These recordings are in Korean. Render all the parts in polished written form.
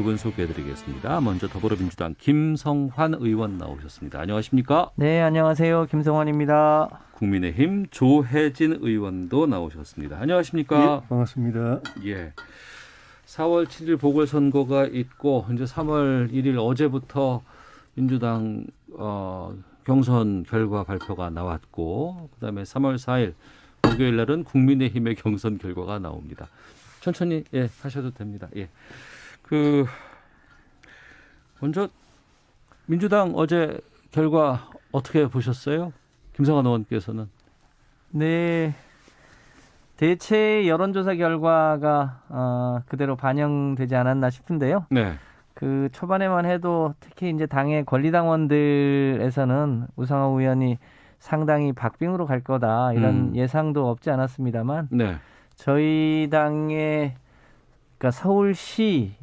두 분 소개해드리겠습니다. 먼저 더불어민주당 김성환 의원 나오셨습니다. 안녕하십니까? 네, 안녕하세요. 김성환입니다. 국민의힘 조혜진 의원도 나오셨습니다. 안녕하십니까? 예, 반갑습니다. 예. 4월 7일 보궐선거가 있고 이제 3월 1일 어제부터 민주당 경선 결과 발표가 나왔고 그다음에 3월 4일 목요일 날은 국민의힘의 경선 결과가 나옵니다. 천천히 하셔도 됩니다. 예. 먼저 민주당 어제 결과 어떻게 보셨어요? 김성환 의원께서는. 네. 대체 여론조사 결과가 그대로 반영되지 않았나 싶은데요. 네. 그 초반에만 해도 특히 이제 당의 권리당원들에서는 우상호 의원이 상당히 박빙으로 갈 거다 이런 예상도 없지 않았습니다만 네. 저희 당의 그러니까 서울시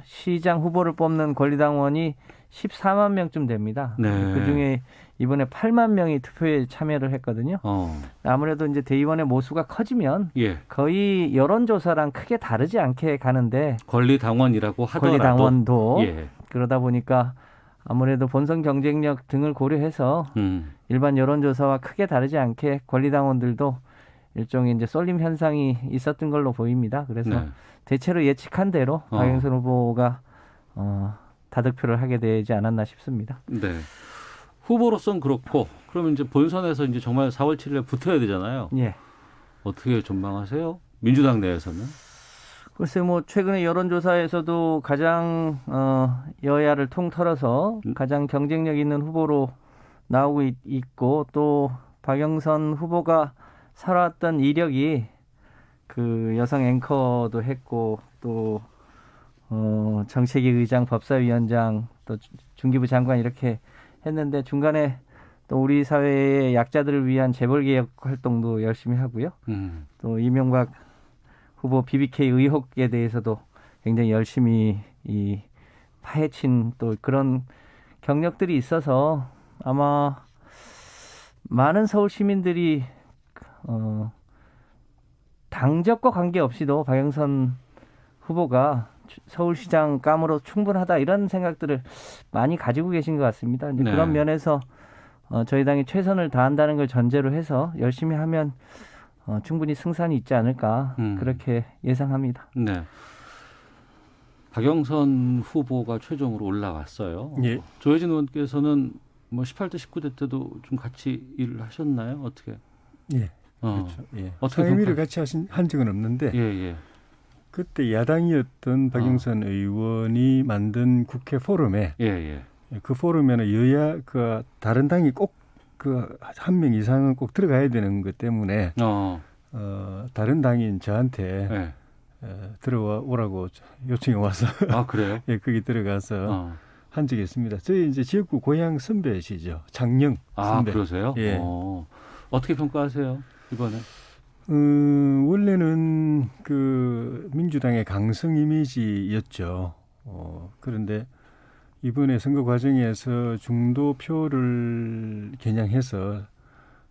시장 후보를 뽑는 권리당원이 14만 명쯤 됩니다. 네. 그중에 이번에 8만 명이 투표에 참여를 했거든요. 아무래도 이제 대의원의 모수가 커지면 거의 여론조사랑 크게 다르지 않게 가는데 권리당원이라고 하더라도 권리당원도 그러다 보니까 아무래도 본선 경쟁력 등을 고려해서 일반 여론조사와 크게 다르지 않게 권리당원들도 일종의 이제 쏠림 현상이 있었던 걸로 보입니다. 그래서 대체로 예측한 대로 박영선 후보가 다득표를 하게 되지 않았나 싶습니다. 네. 후보로서는 그렇고 그러면 이제 본선에서 이제 정말 4월 7일에 붙어야 되잖아요. 예. 어떻게 전망하세요? 민주당 내에서는? 글쎄 뭐 최근에 여론조사에서도 가장 여야를 통틀어서 가장 경쟁력 있는 후보로 나오고 있고 또 박영선 후보가 살아왔던 이력이 그 여성 앵커도 했고 또 정책위 의장, 법사위원장, 또 중기부 장관 이렇게 했는데 중간에 또 우리 사회의 약자들을 위한 재벌개혁 활동도 열심히 하고요. 또 이명박 후보 BBK 의혹에 대해서도 굉장히 열심히 파헤친 또 그런 경력들이 있어서 아마 많은 서울 시민들이 당적과 관계없이도 박영선 후보가 서울시장 감으로 충분하다 이런 생각들을 많이 가지고 계신 것 같습니다. 이제 그런 면에서 저희 당이 최선을 다한다는 걸 전제로 해서 열심히 하면 충분히 승산이 있지 않을까 그렇게 예상합니다. 네. 박영선 후보가 최종으로 올라왔어요. 예. 조혜진 의원께서는 뭐 18대, 19대 때도 좀 같이 일을 하셨나요? 어떻게? 예. 그렇죠. 예. 어떻게 상임위를 같이 한 적은 없는데 그때 야당이었던 박영선 의원이 만든 국회 포럼에 그 포럼에는 여야 그 다른 당이 꼭 그 한 명 이상은 꼭 들어가야 되는 것 때문에 다른 당인 저한테 들어오라고 요청이 와서 그래요? 예, 거기 들어가서 한 적이 있습니다. 저희 이제 지역구 고향 선배시죠. 장영 선배. 그러세요? 예. 어떻게 평가하세요 이번에? 원래는 그 민주당의 강성 이미지였죠. 그런데 이번에 선거 과정에서 중도표를 겨냥해서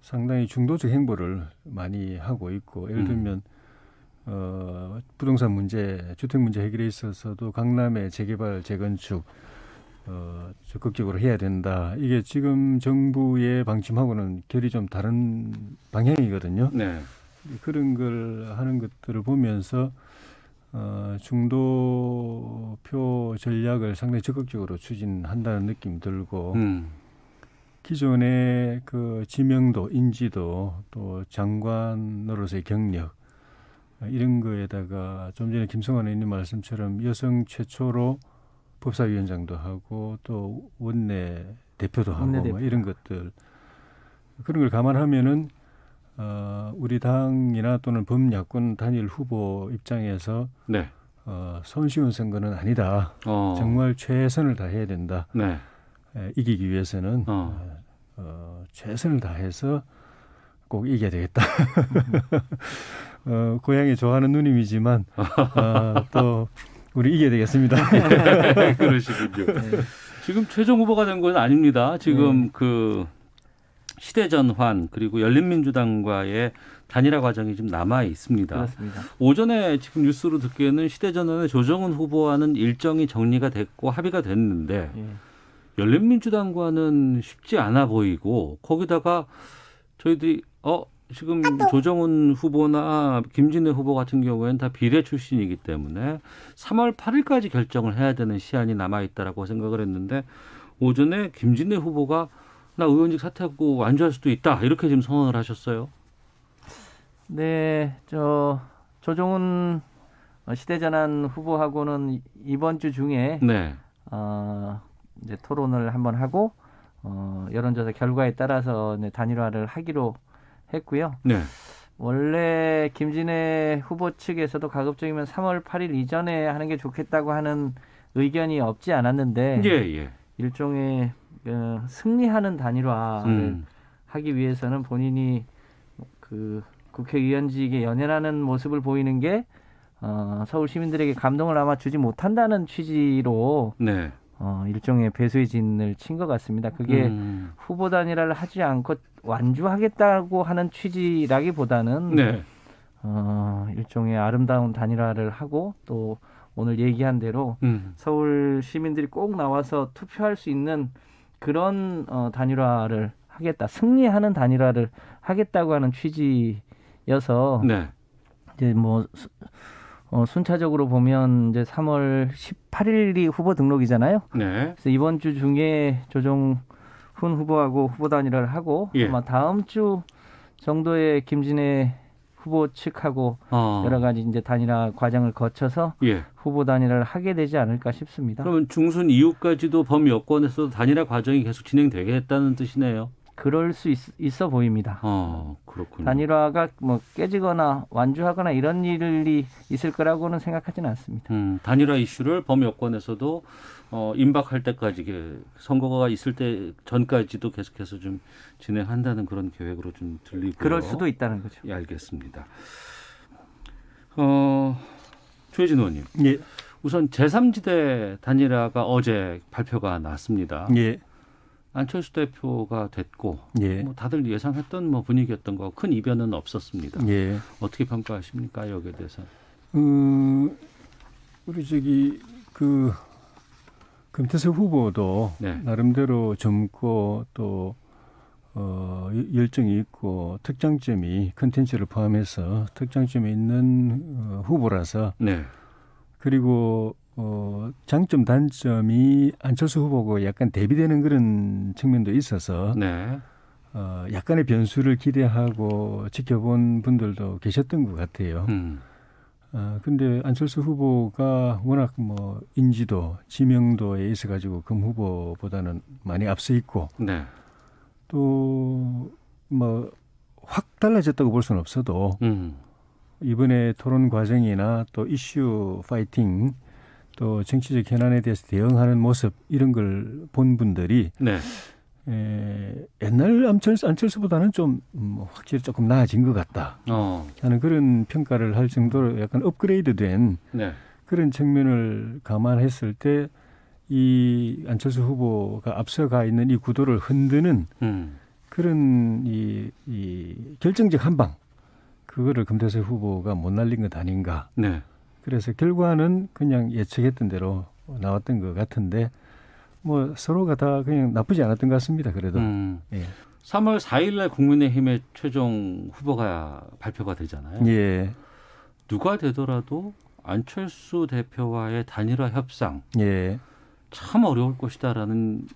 상당히 중도적 행보를 많이 하고 있고 예를 들면 부동산 문제, 주택 문제 해결에 있어서도 강남의 재개발, 재건축 적극적으로 해야 된다. 이게 지금 정부의 방침하고는 결이 좀 다른 방향이거든요. 네. 그런 걸 하는 것들을 보면서 중도표 전략을 상당히 적극적으로 추진한다는 느낌이 들고 기존의 그 지명도, 인지도, 또 장관으로서의 경력 이런 거에다가 좀 전에 김성환 의원님 말씀처럼 여성 최초로 법사위원장도 하고 또 원내 대표도 하고 뭐 이런 것들 그런 걸 감안하면은 우리 당이나 또는 범야권 단일 후보 입장에서 손쉬운 선거는 아니다. 정말 최선을 다해야 된다. 이기기 위해서는 최선을 다해서 꼭 이겨야 되겠다. 고향이 좋아하는 누님이지만 또 우리 이겨야 되겠습니다. 그러시군요. 지금 최종 후보가 된 건 아닙니다. 지금 그 시대전환 그리고 열린민주당과의 단일화 과정이 좀 남아 있습니다. 그렇습니다. 오전에 지금 뉴스로 듣기에는 시대전환의 조정훈 후보와는 일정이 정리가 됐고 합의가 됐는데 예. 열린민주당과는 쉽지 않아 보이고 거기다가 저희들이 지금 조정훈 후보나 김진애 후보 같은 경우에는 다 비례 출신이기 때문에 3월 8일까지 결정을 해야 되는 시한이 남아 있다라고 생각을 했는데 오전에 김진애 후보가 나 의원직 사퇴하고 완주할 수도 있다 이렇게 지금 선언을 하셨어요. 네, 조정훈 시대전환 후보하고는 이번 주 중에 네. 이제 토론을 한번 하고 여론조사 결과에 따라서 단일화를 하기로 했고요. 네. 원래 김진애 후보 측에서도 가급적이면 3월 8일 이전에 하는 게 좋겠다고 하는 의견이 없지 않았는데 예. 일종의 승리하는 단일화를 하기 위해서는 본인이 그 국회의원직에 연연하는 모습을 보이는 게 서울 시민들에게 감동을 아마 주지 못한다는 취지로 네. 일종의 배수의 진을 친 것 같습니다. 그게 후보 단일화를 하지 않고 완주하겠다고 하는 취지라기보다는 네. 일종의 아름다운 단일화를 하고 또 오늘 얘기한 대로 서울 시민들이 꼭 나와서 투표할 수 있는 그런 단일화를 하겠다, 승리하는 단일화를 하겠다고 하는 취지여서 네. 이제 뭐 순차적으로 보면 이제 3월 18일이 후보 등록이잖아요. 네. 그래서 이번 주 중에 조정훈 후보하고 후보 단일화를 하고 예. 아마 다음 주 정도에 김진애 후보 측하고 여러 가지 이제 단일화 과정을 거쳐서 예. 후보 단일화를 하게 되지 않을까 싶습니다. 그러면 중순 이후까지도 범여권에서도 단일화 과정이 계속 진행되겠다는 뜻이네요. 그럴 수 있어 보입니다. 그렇군요. 단일화가 뭐 깨지거나 완주하거나 이런 일이 있을 거라고는 생각하지는 않습니다. 단일화 이슈를 범여권에서도 임박할 때까지 선거가 있을 때 전까지도 계속해서 좀 진행한다는 그런 계획으로 좀 들리고요. 그럴 수도 있다는 거죠. 예, 알겠습니다. 조혜진 의원님. 예. 우선 제3지대 단일화가 어제 발표가 났습니다. 예. 안철수 대표가 됐고 예. 뭐 다들 예상했던 뭐 분위기였던 거 큰 이변은 없었습니다. 예. 어떻게 평가하십니까 여기에 대해서? 우리 금태섭 후보도 네. 나름대로 젊고 또 열정이 있고 특장점이 컨텐츠를 포함해서 특장점이 있는 후보라서 네. 그리고 장점 단점이 안철수 후보고 약간 대비되는 그런 측면도 있어서 네. 약간의 변수를 기대하고 지켜본 분들도 계셨던 것 같아요. 근데 안철수 후보가 워낙 뭐 인지도, 지명도에 있어 가지고 금 후보보다는 많이 앞서 있고 네. 또 뭐 확 달라졌다고 볼 수는 없어도 이번에 토론 과정이나 또 이슈 파이팅 또 정치적 현안에 대해서 대응하는 모습 이런 걸 본 분들이 네. 옛날 안철수보다는 좀 확실히 조금 나아진 것 같다 하는 그런 평가를 할 정도로 약간 업그레이드된 네. 그런 측면을 감안했을 때 이 안철수 후보가 앞서가 있는 이 구도를 흔드는 그런 이 결정적 한방 그거를 금태섭 후보가 못 날린 것 아닌가. 네. 그래서 결과는 그냥 예측했던 대로 나왔던 것 같은데 뭐 서로가 다 그냥 나쁘지 않았던 것 같습니다. 그래도. 예. 3월 4일 날 국민의힘의 최종 후보가 발표가 되잖아요. 예. 누가 되더라도 안철수 대표와의 단일화 협상 예. 참 어려울 것이다라는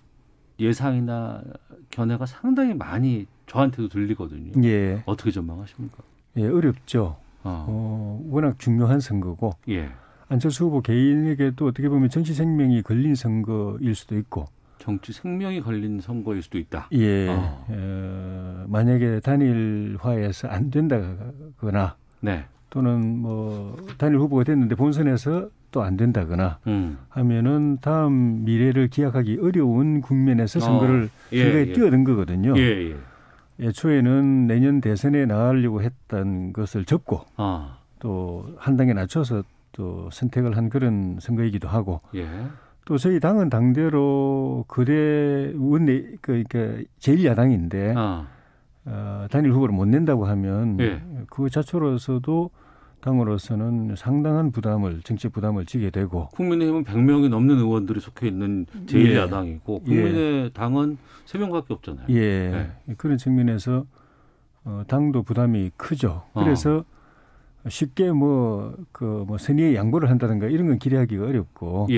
예상이나 견해가 상당히 많이 저한테도 들리거든요. 예. 어떻게 전망하십니까? 예, 어렵죠. 워낙 중요한 선거고 예. 안철수 후보 개인에게도 어떻게 보면 정치 생명이 걸린 선거일 수도 있고 정치 생명이 걸린 선거일 수도 있다. 예. 만약에 단일화에서 안 된다거나 네. 또는 뭐 단일 후보가 됐는데 본선에서 또 안 된다거나 하면은 다음 미래를 기약하기 어려운 국면에서 선거에 뛰어든 거거든요. 애초에는 내년 대선에 나가려고 했던 것을 접고 또 한 단계 낮춰서 또 선택을 한 그런 선거이기도 하고 또 저희 당은 당대로 그러니까 제일 야당인데 단일 후보를 못 낸다고 하면 예. 그 자체로서도 당으로서는 상당한 정치 부담을 지게 되고 국민의힘은 100명이 넘는 의원들이 속해 있는 제1야당이고 국민의당은 3명밖에 없잖아요. 예. 그런 측면에서 당도 부담이 크죠. 그래서 쉽게 선의의 양보를 한다든가 이런 건 기대하기가 어렵고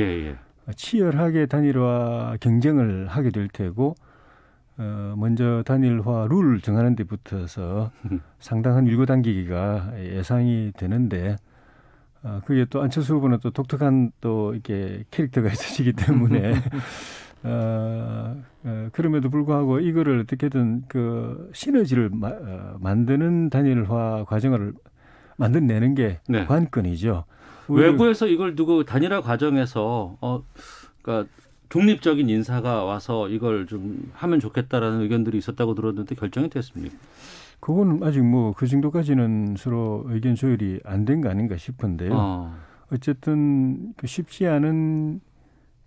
치열하게 단일화 경쟁을 하게 될 테고 먼저 단일화 룰을 정하는 데 붙어서 상당한 일고 단기기가 예상이 되는데 그게 또 안철수 후보는 또 독특한 또 이렇게 캐릭터가 있으시기 때문에 그럼에도 불구하고 이거를 어떻게든 그 시너지를 만드는 단일화 과정을 만들어내는 게 관건이죠. 외부에서 이걸 두고 단일화 과정에서 그러니까 중립적인 인사가 와서 이걸 좀 하면 좋겠다라는 의견들이 있었다고 들었는데 결정이 됐습니까? 그건 아직 그 정도까지는 서로 의견 조율이 안 된 거 아닌가 싶은데요. 어쨌든 쉽지 않은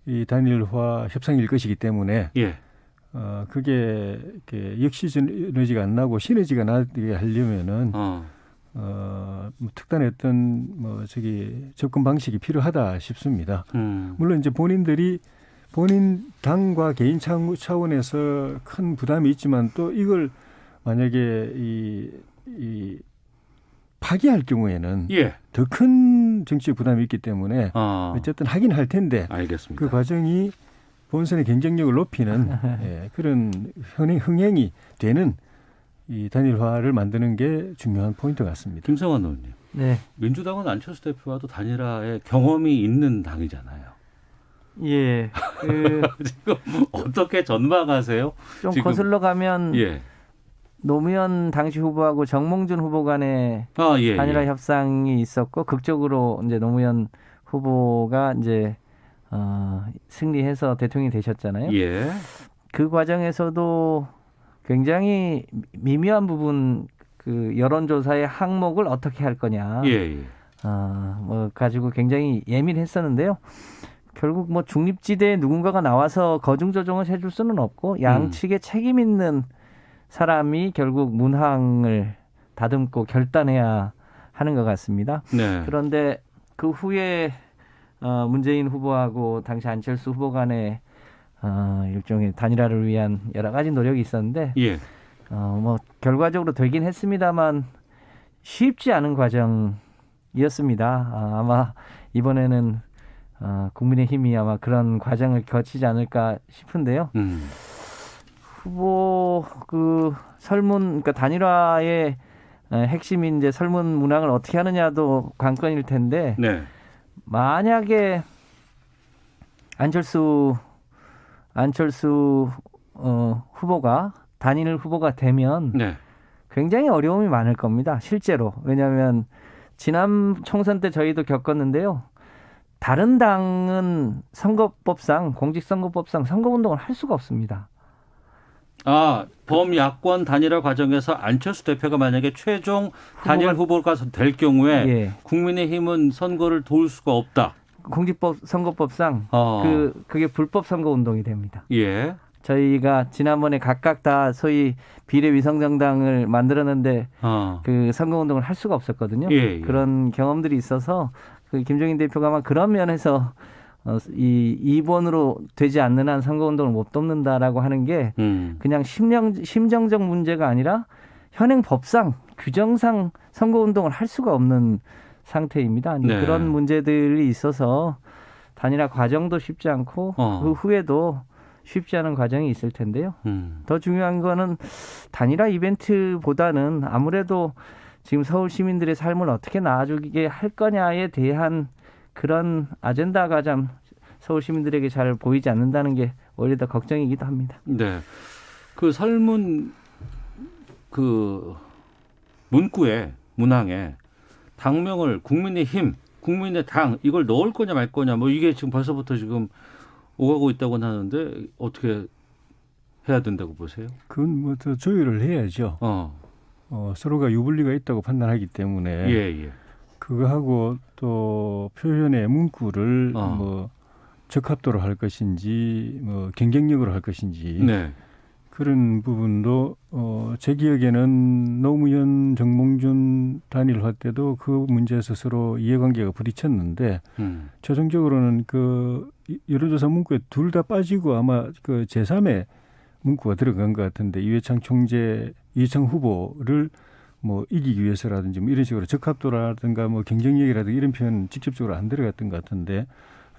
이 단일화 협상일 것이기 때문에 그게 역시 시너지가 안 나고 시너지가 나게 하려면은 특단의 어떤 접근 방식이 필요하다 싶습니다. 물론 이제 본인 당과 개인 차원에서 큰 부담이 있지만 또 이걸 만약에 이 파기할 경우에는 더 큰 정치 부담이 있기 때문에 어쨌든 하긴 할 텐데 알겠습니다. 그 과정이 본선의 경쟁력을 높이는 그런 흥행이 되는 이 단일화를 만드는 게 중요한 포인트 같습니다. 김성환 의원님. 네. 민주당은 안철수 대표와도 단일화에 경험이 있는 당이잖아요. 예. 지금 어떻게 전망하세요? 좀 거슬러 가면 노무현 당시 후보하고 정몽준 후보 간의 단일화 협상이 있었고 극적으로 이제 노무현 후보가 이제 승리해서 대통령이 되셨잖아요. 그 과정에서도 굉장히 미묘한 부분 그 여론조사의 항목을 어떻게 할 거냐. 가지고 굉장히 예민했었는데요. 결국 중립지대에 누군가가 나와서 거중조정을 해줄 수는 없고 양측에 책임 있는 사람이 결국 문항을 다듬고 결단해야 하는 것 같습니다. 그런데 그 후에 문재인 후보하고 당시 안철수 후보 간의 일종의 단일화를 위한 여러 가지 노력이 있었는데 결과적으로 되긴 했습니다만 쉽지 않은 과정이었습니다. 아마 이번에는 국민의힘이 아마 그런 과정을 거치지 않을까 싶은데요. 후보 그러니까 단일화의 핵심인 이제 설문 문항을 어떻게 하느냐도 관건일 텐데 만약에 안철수 후보가 단일 후보가 되면 굉장히 어려움이 많을 겁니다. 실제로. 왜냐하면 지난 총선 때 저희도 겪었는데요. 다른 당은 선거법상, 공직선거법상 선거운동을 할 수가 없습니다. 범야권 단일화 과정에서 안철수 대표가 만약에 최종 단일 후보가 될 경우에 국민의힘은 선거를 도울 수가 없다. 선거법상 그게 불법 선거운동이 됩니다. 저희가 지난번에 각각 다 소위 비례위성정당을 만들었는데 그 선거운동을 할 수가 없었거든요. 그런 경험들이 있어서 그 김종인 대표가 아마 그런 면에서 이 2번으로 되지 않는 한 선거운동을 못 돕는다라고 하는 게 그냥 심정적 문제가 아니라 현행 법상 규정상 선거운동을 할 수가 없는 상태입니다. 그런 문제들이 있어서 단일화 과정도 쉽지 않고 그 후에도 쉽지 않은 과정이 있을 텐데요. 더 중요한 거는 단일화 이벤트보다는 아무래도 지금 서울 시민들의 삶을 어떻게 나아지게 할 거냐에 대한 그런 아젠다가 좀 서울 시민들에게 잘 보이지 않는다는 게 오히려 더 걱정이기도 합니다. 그 설문 문항에 당명을 국민의힘, 국민의당 이걸 넣을 거냐 말 거냐 이게 지금 벌써부터 지금 오가고 있다고 하는데 어떻게 해야 된다고 보세요? 그건 더 조율을 해야죠. 서로가 유불리가 있다고 판단하기 때문에 그거하고 또 표현의 문구를 적합도로 할 것인지 경쟁력으로 할 것인지 그런 부분도 제 기억에는 노무현 정몽준 단일화 때도 그 문제에서 서로 이해관계가 부딪혔는데 최종적으로는 그 여론조사 문구에 둘 다 빠지고 아마 그 제3의 문구가 들어간 것 같은데 이회창 후보를 뭐 이기기 위해서라든지 뭐 이런 식으로 적합도라든가 뭐 경쟁력이라든가 이런 표현 직접적으로 안 들어갔던 것 같은데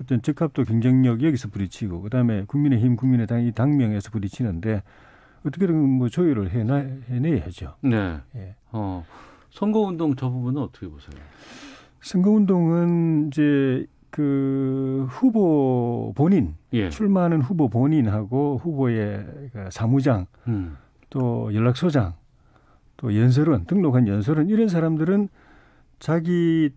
어떤 적합도 경쟁력 여기서 부딪히고 그다음에 국민의힘 국민의당 이 당명에서 부딪히는데 어떻게든 뭐 조율을 해내야죠. 네. 예. 선거운동 저 부분은 어떻게 보세요? 선거운동은 이제 그 후보 본인 예. 출마하는 후보 본인하고 후보의 사무장 또 연락소장 또 연설원 등록한 연설원 이런 사람들은 자기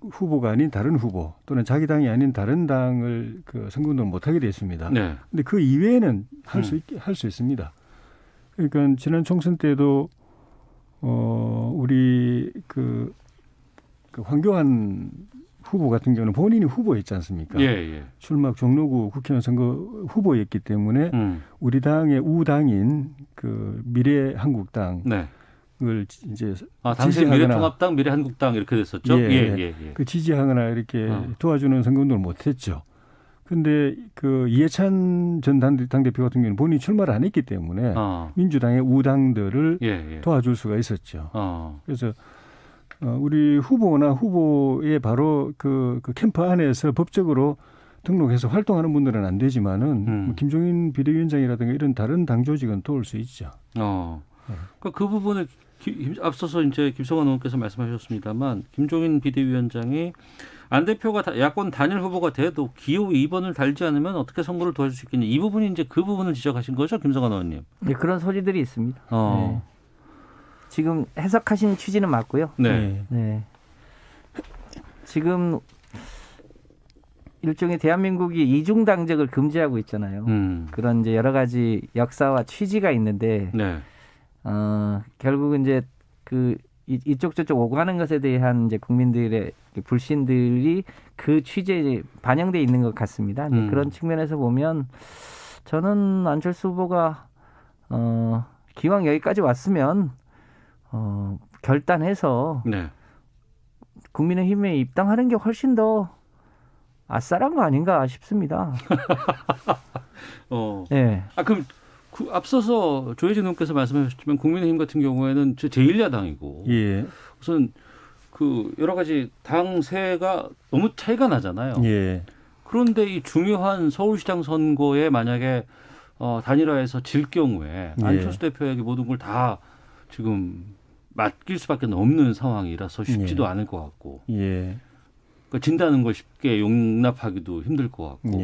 후보가 아닌 다른 후보 또는 자기 당이 아닌 다른 당을 그 선거운동을 못하게 돼 있습니다. 네. 근데 그 이외에는 할 수 있습니다. 그러니까 지난 총선 때도 우리 그 황교안 후보 같은 경우는 본인이 후보였지 않습니까? 예, 예. 출마 종로구 국회의원 선거 후보였기 때문에 우리 당의 우당인 그 미래한국당을 네. 이제 당시 미래통합당, 미래한국당 이렇게 됐었죠. 예. 그 지지하거나 이렇게 도와주는 선거운동을 못했죠. 그런데 그 이해찬 전 당대표 같은 경우는 본인이 출마를 안 했기 때문에 민주당의 우당들을 도와줄 수가 있었죠. 그래서 우리 후보나 후보의 바로 그 캠프 안에서 법적으로 등록해서 활동하는 분들은 안 되지만은 뭐 김종인 비대위원장이라든가 이런 다른 당 조직은 도울 수 있죠. 그러니까 그 부분을 앞서서 이제 김성환 의원께서 말씀하셨습니다만 김종인 비대위원장이 안 대표가 야권 단일 후보가 돼도 기호 2번을 달지 않으면 어떻게 선거를 도와줄 수 있겠냐. 이 부분이 이제 그 부분을 지적하신 거죠, 김성환 의원님? 네, 그런 소지들이 있습니다. 네. 지금 해석하신 취지는 맞고요. 네. 네. 지금 일종의 대한민국이 이중당적을 금지하고 있잖아요. 그런 이제 여러 가지 역사와 취지가 있는데, 네. 결국은 이제 그 이쪽 저쪽 오가는 것에 대한 이제 국민들의 불신들이 그 취지에 반영돼 있는 것 같습니다. 그런 측면에서 보면 저는 안철수 후보가 기왕 여기까지 왔으면 결단해서 네. 국민의힘에 입당하는 게 훨씬 더 아싸란 거 아닌가 싶습니다. 네. 그럼 앞서서 조혜진 의원께서 말씀하셨지만 국민의힘 같은 경우에는 제1야당이고 우선 그 여러 가지 당세가 너무 차이가 나잖아요. 예. 그런데 이 중요한 서울시장 선거에 만약에 단일화해서 질 경우에 안철수 대표에게 모든 걸 다 지금 맡길 수밖에 없는 상황이라서 쉽지도 않을 것 같고 그러니까 진다는 걸 쉽게 용납하기도 힘들 것 같고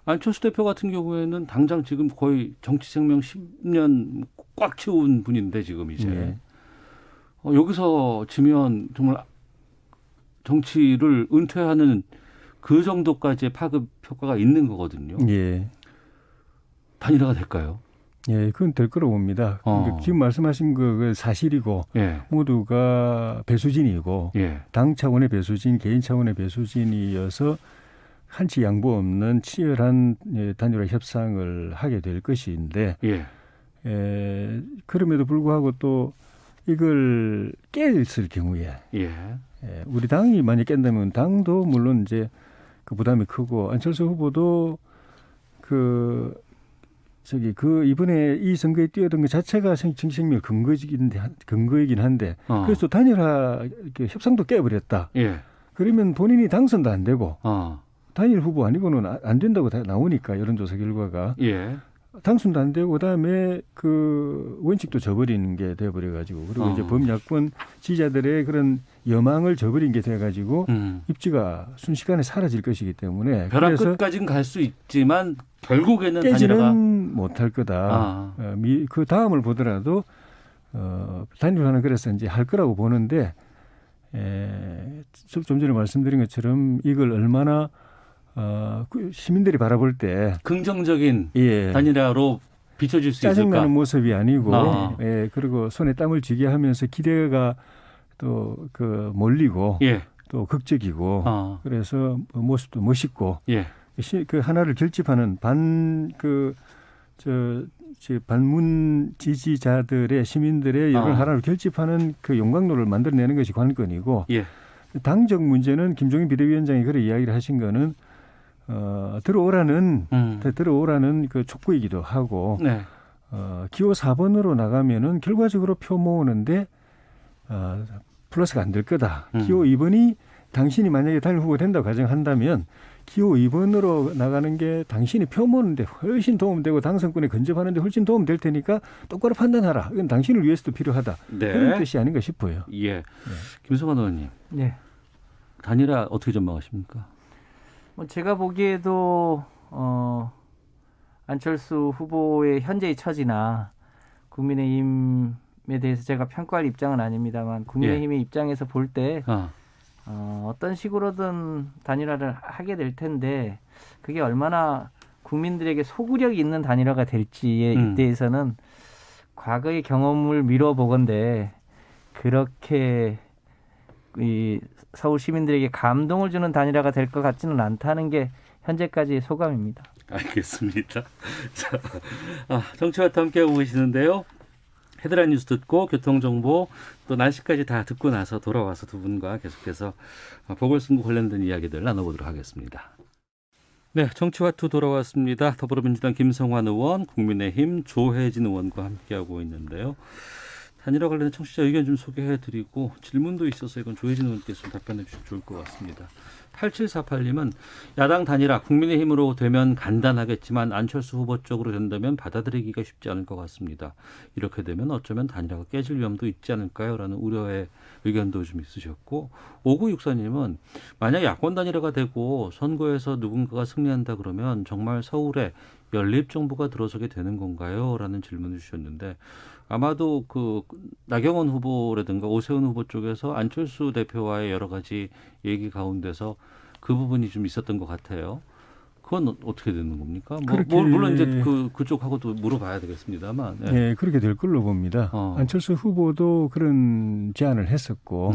안철수 대표 같은 경우에는 당장 지금 거의 정치 생명 10년 꽉 채운 분인데 지금 이제 여기서 지면 정말 정치를 은퇴하는 그 정도까지의 파급 효과가 있는 거거든요. 단일화가 될까요? 그건 될 거라고 봅니다. 그러니까 지금 말씀하신 거 사실이고 모두가 배수진이고 당 차원의 배수진, 개인 차원의 배수진이어서 한치 양보 없는 치열한 단일화 협상을 하게 될 것인데 그럼에도 불구하고 또 이걸 깼을 경우에 우리 당이 만약 깬다면 당도 물론 이제 그 부담이 크고 안철수 후보도 그 이번에 이 선거에 뛰어든 것 자체가 정치 생명 근거이긴 한데 그래서 단일화 협상도 깨버렸다. 그러면 본인이 당선도 안 되고 단일 후보 아니고는 안 된다고 다 나오니까 여론조사 결과가 당선도 안 되고 그다음에 그 원칙도 저버리는 게 돼버려가지고 그리고 이제 범야권 지지자들의 그런 여망을 저버린 게 돼가지고 입지가 순식간에 사라질 것이기 때문에 벼락 끝까지는 갈 수 있지만 결국에는 깨지는 단일화가 못할 거다. 그 다음을 보더라도 단일화는 그래서 이제 할 거라고 보는데 좀 전에 말씀드린 것처럼 이걸 얼마나 시민들이 바라볼 때 긍정적인 단일화로 비춰질 수 있을까? 짜증나는 모습이 아니고 그리고 손에 땀을 쥐게 하면서 기대가 또 그 몰리고 또 극적이고 그래서 모습도 멋있고 그 하나를 결집하는 반문 지지자들의 시민들의 여론을 하나로 결집하는 그 용광로를 만들어내는 것이 관건이고 예. 당적 문제는 김종인 비대위원장이 그런 이야기를 하신 거는 들어오라는 그 촉구이기도 하고 네. 기호 4번으로 나가면은 결과적으로 표 모으는데 플러스가 안 될 거다. 기호 2번이 당신이 만약에 단일 후보가 된다고 가정한다면 기호 2번으로 나가는 게 당신이 표 모으는데 훨씬 도움되고 당선권에 근접하는데 훨씬 도움될 테니까 똑바로 판단하라. 이건 당신을 위해서도 필요하다. 네. 그런 뜻이 아닌가 싶어요. 예. 네. 김성환 의원님. 네. 단일화 어떻게 전망하십니까? 제가 보기에도 안철수 후보의 현재의 처지나 국민의힘에 대해서 제가 평가할 입장은 아닙니다만 국민의힘의 입장에서 볼 때 어떤 식으로든 단일화를 하게 될 텐데 그게 얼마나 국민들에게 소구력이 있는 단일화가 될지에 대해서는 과거의 경험을 미뤄보건대 그렇게 이 서울 시민들에게 감동을 주는 단일화가 될 것 같지는 않다는 게 현재까지의 소감입니다. 알겠습니다. 자, 정치와트 함께하고 계시는데요. 헤드라인 뉴스 듣고 교통정보 또 날씨까지 다 듣고 나서 돌아와서 두 분과 계속해서 보궐선거 관련된 이야기들 나눠보도록 하겠습니다. 네, 정치와투 돌아왔습니다. 더불어민주당 김성환 의원, 국민의힘 조혜진 의원과 함께하고 있는데요. 단일화 관련된 청취자 의견 좀 소개해드리고 질문도 있어서 이건 조혜진 의원께서 답변해 주시면 좋을 것 같습니다. 8748님은 야당 단일화 국민의힘으로 되면 간단하겠지만 안철수 후보 쪽으로 된다면 받아들이기가 쉽지 않을 것 같습니다. 이렇게 되면 어쩌면 단일화가 깨질 위험도 있지 않을까요? 라는 우려의 의견도 좀 있으셨고 5964님은 만약 야권 단일화가 되고 선거에서 누군가가 승리한다 그러면 정말 서울에 연립정부가 들어서게 되는 건가요? 라는 질문을 주셨는데 아마도 그 나경원 후보라든가 오세훈 후보 쪽에서 안철수 대표와의 여러 가지 얘기 가운데서 그 부분이 좀 있었던 것 같아요. 그건 어떻게 되는 겁니까? 물론 이제 그쪽하고도 물어봐야 되겠습니다만. 네. 네, 그렇게 될 걸로 봅니다. 안철수 후보도 그런 제안을 했었고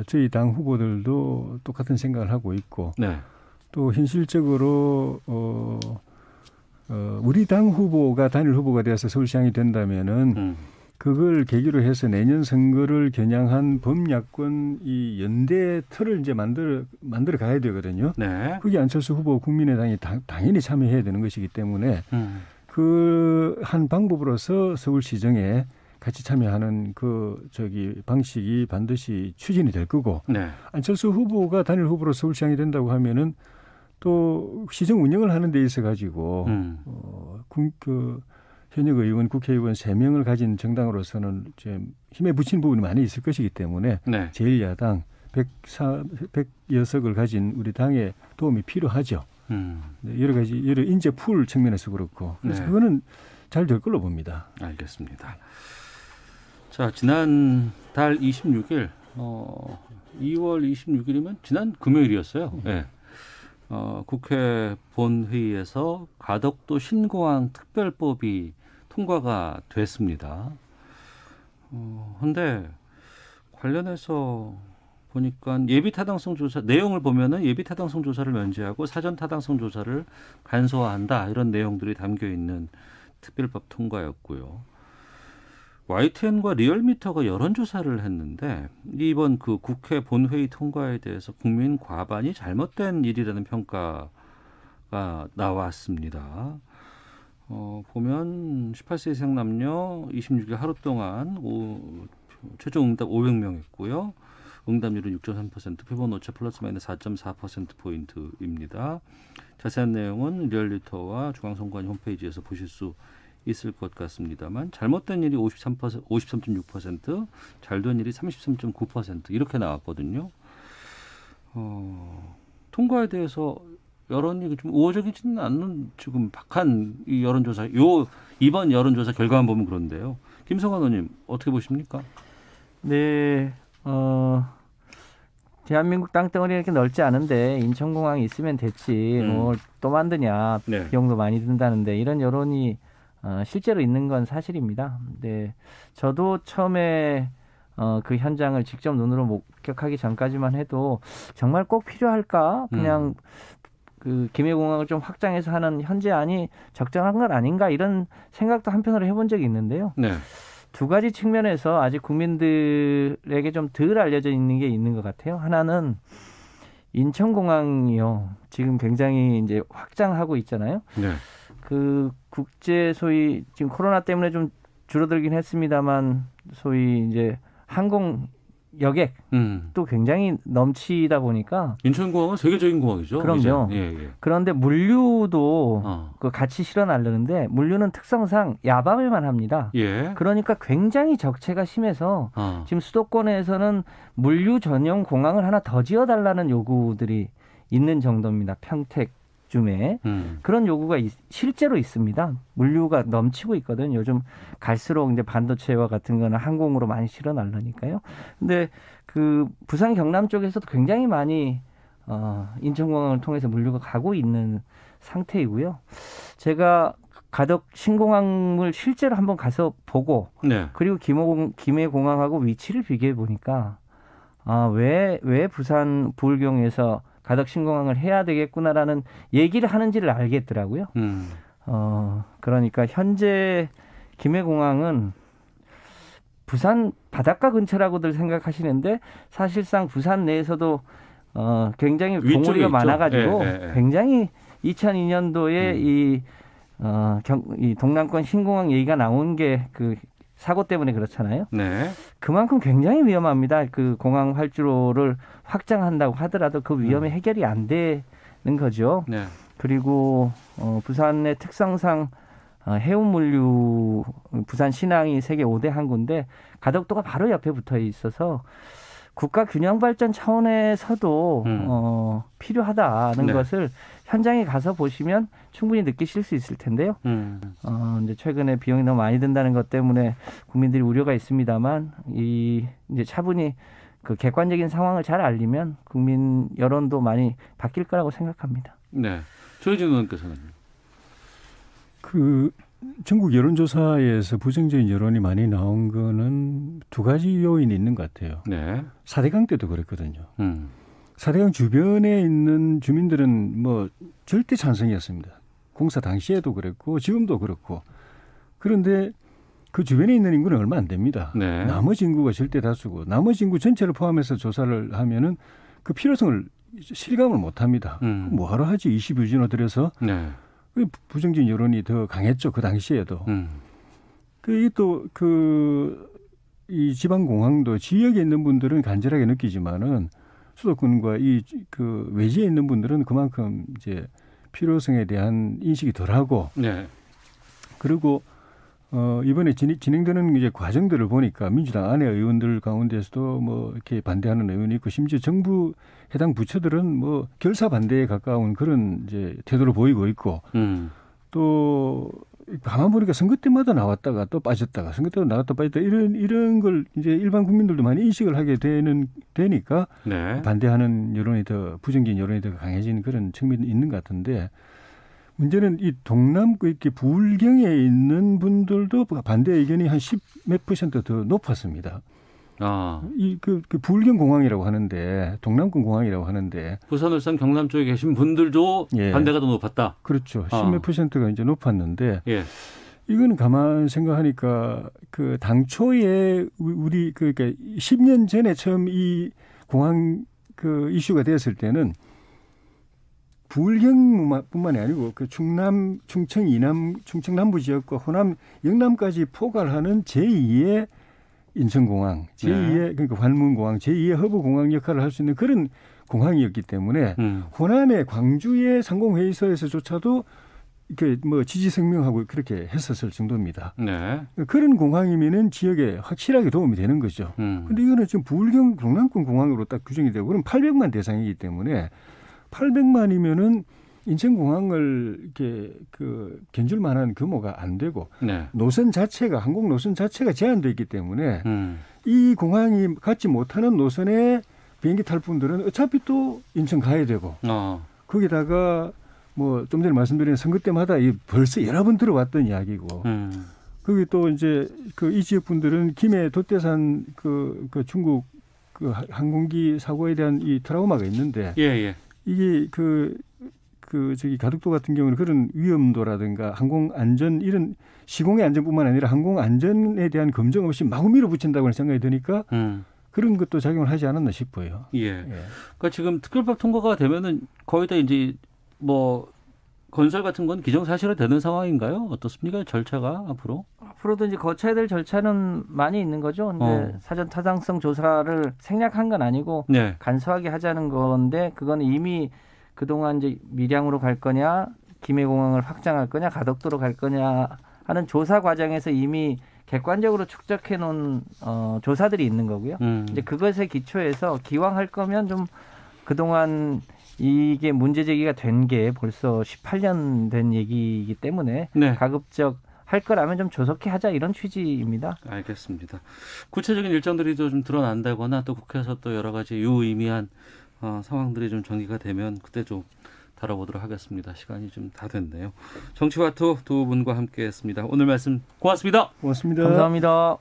저희 당 후보들도 똑같은 생각을 하고 있고 네. 또 현실적으로 우리 당 후보가 단일 후보가 되어서 서울시장이 된다면은 그걸 계기로 해서 내년 선거를 겨냥한 범야권 이 연대 틀을 이제 만들어 가야 되거든요. 네. 그게 안철수 후보 국민의당이 당연히 참여해야 되는 것이기 때문에 그 한 방법으로서 서울시정에 같이 참여하는 방식이 반드시 추진이 될 거고 네. 안철수 후보가 단일 후보로 서울시장이 된다고 하면은 또 시정 운영을 하는 데 있어 가지고 현역 의원, 국회의원 3명을 가진 정당으로서는 좀 힘에 부친 부분이 많이 있을 것이기 때문에 네. 제1야당 100여석을 가진 우리 당의 도움이 필요하죠. 여러 가지 여러 인재 풀 측면에서 그렇고 그래서 네. 그거는 잘 될 걸로 봅니다. 알겠습니다. 자, 지난 달 26일 2월 26일이면 지난 금요일이었어요. 네. 국회 본회의에서 가덕도 신공항 특별법이 통과가 됐습니다. 그런데 관련해서 보니까 예비타당성 조사 내용을 보면은 예비타당성 조사를 면제하고 사전타당성 조사를 간소화한다 이런 내용들이 담겨 있는 특별법 통과였고요. YTN과 리얼미터가 여론조사를 했는데 이번 그 국회 본회의 통과에 대해서 국민 과반이 잘못된 일이라는 평가가 나왔습니다. 보면 18세 이상 남녀 26일 하루 동안 최종 응답 500명 했고요. 응답률은 6.3%, 표본 오차 플러스 마이너스 4.4%포인트입니다. 자세한 내용은 리얼미터와 중앙선관위 홈페이지에서 보실 수 있을 것 같습니다만 잘못된 일이 53.6%, 잘된 일이 33.9% 이렇게 나왔거든요. 통과에 대해서 여론이 좀 우호적이지는 않는 지금 박한 이 여론조사, 이번 여론조사 결과만 보면 그런데요. 김성환 의원님 어떻게 보십니까? 네, 대한민국 땅덩어리 이렇게 넓지 않은데 인천공항이 있으면 됐지 뭐 또 만드냐 네. 비용도 많이 든다는데 이런 여론이 실제로 있는 건 사실입니다. 네, 저도 처음에 그 현장을 직접 눈으로 목격하기 전까지만 해도 정말 꼭 필요할까? 그냥 그 김해공항을 좀 확장해서 하는 현재안이 적절한 건 아닌가 이런 생각도 한편으로 해본 적이 있는데요. 네. 두 가지 측면에서 아직 국민들에게 좀 덜 알려져 있는 게 있는 것 같아요. 하나는 인천공항이요. 지금 굉장히 이제 확장하고 있잖아요. 네. 그 국제 소위 지금 코로나 때문에 좀 줄어들긴 했습니다만 소위 이제 항공 여객 또 굉장히 넘치다 보니까 인천공항은 세계적인 공항이죠. 그럼요. 예. 그런데 물류도 그 같이 실어 나르는데 물류는 특성상 야밤에만 합니다. 예. 그러니까 굉장히 적체가 심해서 지금 수도권에서는 물류 전용 공항을 하나 더 지어달라는 요구들이 있는 정도입니다. 평택쯤에 그런 요구가 실제로 있습니다. 물류가 넘치고 있거든요. 요즘 갈수록 이제 반도체와 같은 거는 항공으로 많이 실어 나르니까요. 근데 그 부산 경남 쪽에서도 굉장히 많이 인천공항을 통해서 물류가 가고 있는 상태이고요. 제가 가덕 신공항을 실제로 한번 가서 보고 네. 그리고 김해공항하고 위치를 비교해 보니까 왜 부산 부울경에서 가덕 신공항을 해야 되겠구나라는 얘기를 하는지를 알겠더라고요. 그러니까 현재 김해공항은 부산 바닷가 근처라고들 생각하시는데 사실상 부산 내에서도 굉장히 봉우리가 많아가지고 굉장히 2002년도에 이 동남권 신공항 얘기가 나온 게 그 사고 때문에 그렇잖아요. 네. 그만큼 굉장히 위험합니다. 그 공항 활주로를 확장한다고 하더라도 그 위험이 해결이 안 되는 거죠. 네. 그리고 부산의 특성상 해운 물류 부산 신항이 세계 5대 항구인데 가덕도가 바로 옆에 붙어 있어서 국가 균형 발전 차원에서도 필요하다는 것을 현장에 가서 보시면 충분히 느끼실 수 있을 텐데요. 이제 최근에 비용이 너무 많이 든다는 것 때문에 국민들이 우려가 있습니다만 이제 차분히 그 객관적인 상황을 잘 알리면 국민 여론도 많이 바뀔 거라고 생각합니다. 네, 조혜진 의원께서는 그 전국 여론조사에서 부정적인 여론이 많이 나온 거는 두 가지 요인이 있는 것 같아요. 네. 4대강 때도 그랬거든요. 4대강 주변에 있는 주민들은 뭐 절대 찬성이었습니다. 공사 당시에도 그랬고 지금도 그렇고. 그런데 그 주변에 있는 인구는 얼마 안 됩니다. 네. 나머지 인구가 절대 다수고 나머지 인구 전체를 포함해서 조사를 하면은 그 필요성을 실감을 못 합니다. 뭐하러 하지? 22주나 들여서. 네. 부정적인 여론이 더 강했죠. 그 당시에도. 이 지방공항도 지역에 있는 분들은 간절하게 느끼지만은 수도권과 그 외지에 있는 분들은 그만큼 이제 필요성에 대한 인식이 덜하고. 네. 그리고 이번에 진행되는 이제 과정들을 보니까 민주당 안에 의원들 가운데서도 뭐 이렇게 반대하는 의원이 있고 심지어 정부 해당 부처들은 뭐 결사 반대에 가까운 그런 이제 태도를 보이고 있고 또 가만 보니까 선거 때마다 나왔다가 또 빠졌다가 선거 때마다 나왔다 빠졌다 이런 걸 이제 일반 국민들도 많이 인식을 하게 되니까 네. 반대하는 여론이 더 부정적인 여론이 더 강해지는 그런 측면이 있는 것 같은데 문제는 이 이렇게 부울경에 있는 분들도 반대 의견이 한 10몇 % 더 높았습니다. 그 부울경 공항이라고 하는데 동남권 공항이라고 하는데 부산, 울산, 경남 쪽에 계신 분들도 반대가 더 높았다. 그렇죠. 10몇 %가 이제 높았는데 이거는 가만 생각하니까 그 당초에 우리 그러니까 10년 전에 처음 이 공항 그 이슈가 되었을 때는 부울경뿐만이 아니고 그 충남, 충청 이남, 충청 남부 지역과 호남, 영남까지 포괄하는 제2의 인천공항, 제2의 그러니까 관문공항, 제2의 허브공항 역할을 할 수 있는 그런 공항이었기 때문에 호남의 광주의 상공회의소에서조차도 이렇게 뭐 지지 성명하고 그렇게 했었을 정도입니다. 네. 그런 공항이면은 지역에 확실하게 도움이 되는 거죠. 그런데 이거는 지금 부울경 동남권 공항으로 딱 규정이 되고 그럼 800만 대상이기 때문에 800만이면은 인천공항을 이렇게 견줄 만한 규모가 안 되고 노선 자체가 항공 노선 자체가 제한되어 있기 때문에 이 공항이 갖지 못하는 노선에 비행기 탈 분들은 어차피 또 인천 가야 되고 거기다가 뭐 좀 전에 말씀드린 선거 때마다 벌써 여러 번 들어왔던 이야기고 거기 또 이제 이 지역 분들은 김해 돛대산 그 중국 그 항공기 사고에 대한 이 트라우마가 있는데 이게 그 가덕도 같은 경우는 그런 위험도라든가 항공 안전 이런 시공의 안전뿐만 아니라 항공 안전에 대한 검증 없이 마구 밀어붙인다고 하는 생각이 드니까 그런 것도 작용을 하지 않았나 싶어요. 예. 그러니까 지금 특별법 통과가 되면은 거의 다 이제 뭐 건설 같은 건 기정사실화 되는 상황인가요? 어떻습니까? 절차가 앞으로? 앞으로도 이제 거쳐야 될 절차는 많이 있는 거죠. 근데 사전 타당성 조사를 생략한 건 아니고 네. 간소하게 하자는 건데 그거는 이미 그동안 이제 밀양으로 갈 거냐, 김해공항을 확장할 거냐, 가덕도로 갈 거냐 하는 조사 과정에서 이미 객관적으로 축적해 놓은 조사들이 있는 거고요. 이제 그것에 기초해서 기왕 할 거면 좀 그동안 이게 문제 제기가 된 게 벌써 18년 된 얘기이기 때문에 네. 가급적 할 거라면 좀 조속히 하자 이런 취지입니다. 알겠습니다. 구체적인 일정들이 좀 드러난다거나 또 국회에서 또 여러 가지 유의미한 상황들이 좀 전개가 되면 그때 좀 다뤄보도록 하겠습니다. 시간이 좀 다 됐네요. 정치와투 두 분과 함께했습니다. 오늘 말씀 고맙습니다. 고맙습니다. 감사합니다.